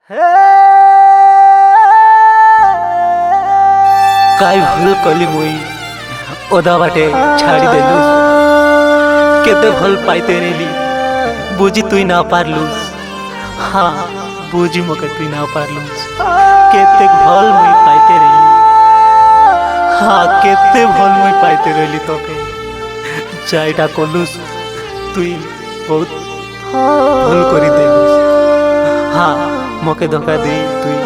काय भूल कली मुई ओदा बाटे छाड़ी देलु केते भल पाइते रेली बुझी तुई ना पारलुस। हाँ बुझी मके तुई ना पारलुस केते भल मुई पाइते रेली। हाँ केते भल मुई पाइते रेली तोके चाइटा कोलुस तुई बहुत भूल करी देलुस। हाँ मके धोखा दे तुई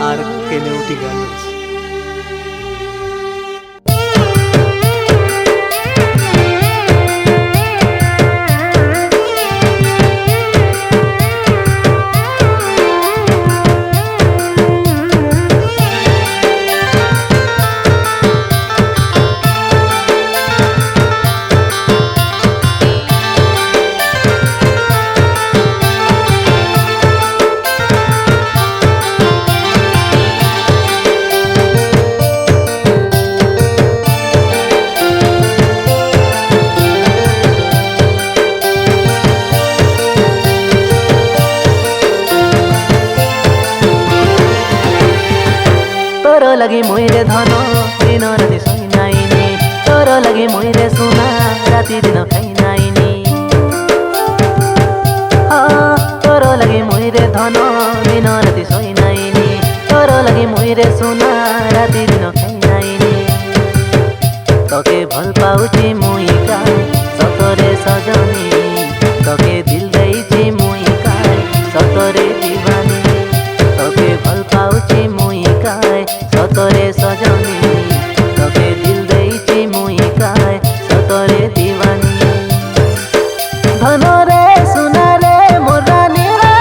आर केने उठी गलुस। तोर लगी मुइरे धन दिन राति सोई नाइनी तोर लगी मुइरे सुना राति दिन खाई नाइनी। हाँ तोर लगी मुइरे धन दिन राति सोई नाइनी तोर लगी मुइरे सुना राति दिन खाई नाइनी। तके भल पाउची मुई काय सतरे सजनी तके दिल देइची मुई काय सतरे दीवानी। तके भल पाउची मुई काय सतरे सजनी तके दिल देइची मुई काय सतरे दीवानी। धन रे सुना रे मोर रानी रे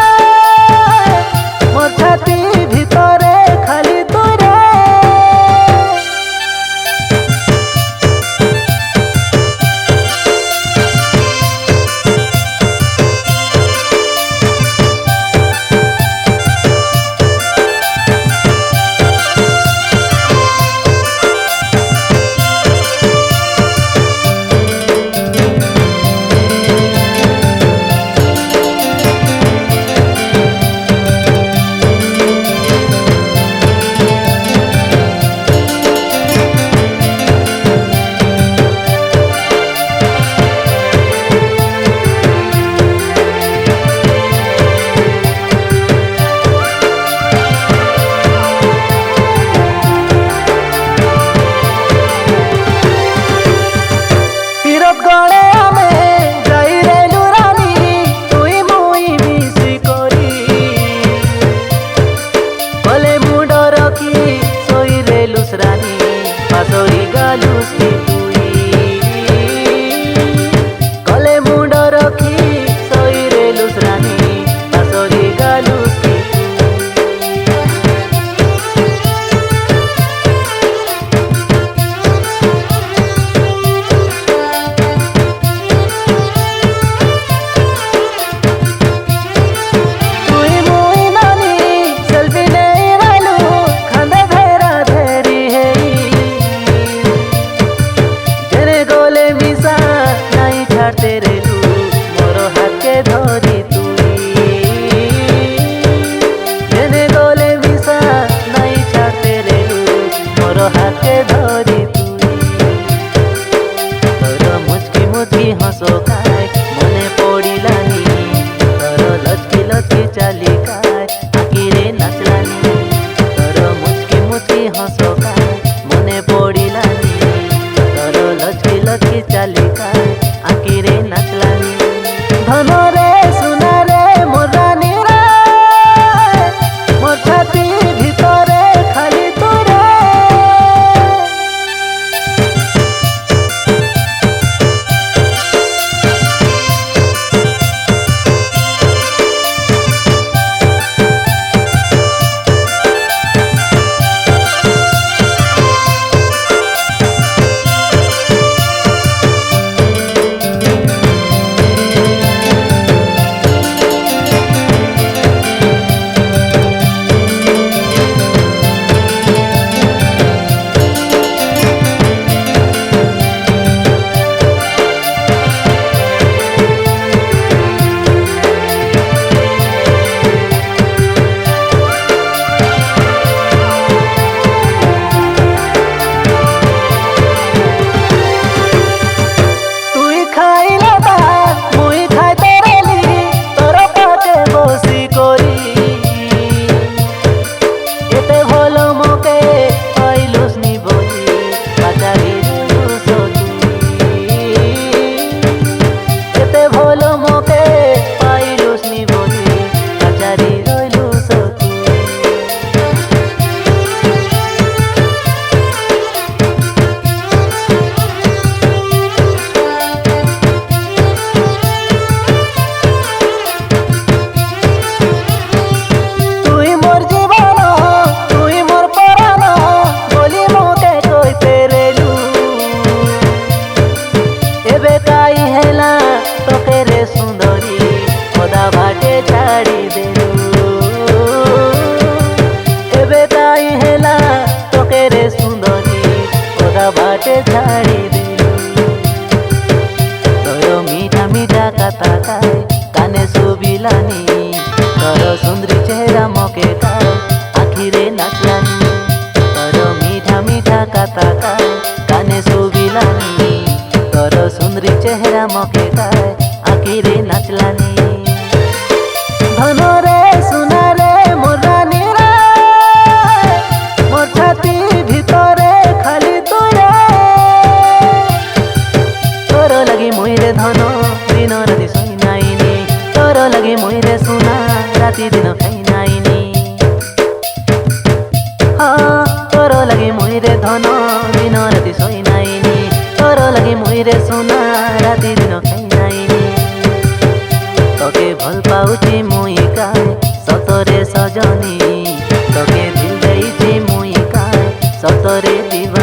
मोर छाती भितरे खाली तू रे। ଭଲ ମୋକେ ପାଇଲୁସ୍ନି ବୋଲି ପାଚାରି ଦେଲୁ ସତୁଇ କେତେ ଭଲ ମୋକେ ପାଇଲୁସ୍ନି ବୋଲି ପାଚାରି ରହିଲୁ ସତୁଇ তুই মোর জীবন তুই মোর পরাণ বলি মোকে কইতে রেলু এবে কাই হেলা তোকে রে সুন্দরী ওদা ভাটে ছাড়ি দেলু এবে কাই হেলা তোকে রে সুন্দরী ওদা ভাটে ছাড়ি দেলু তোর মিঠা মিঠা কথা কায় কানে শুভিলানি তোর সুন্দরী চেহারা মকে কায় আখিরে নাচলানি তোর মিঠা মিঠা কথা কায় কানে শুভিলানি তোর সুন্দরী চেহারা মকে কায় আখিরে নাচলানি ধনরে সোনারে মোর রানী রে মোর ছাতি ভিতরে খালি তুই রে তোর লাগি মুই রে ধন দিন রাতি শুই নাইনি তোর লাগি মুই রে সোনা রাতি দিন খাই নাইনি হ্যাঁ তোর লাগি মুই রে ধন দিন রাতি শুই নাইনি তোর লাগি মুই রে সোনা রাতি দিন খাই নাইনি তোকে ভাল পাউছি মুই কায় সতরে সজনী তোকে দিল দেইছি মুই কায় সতরে দিবা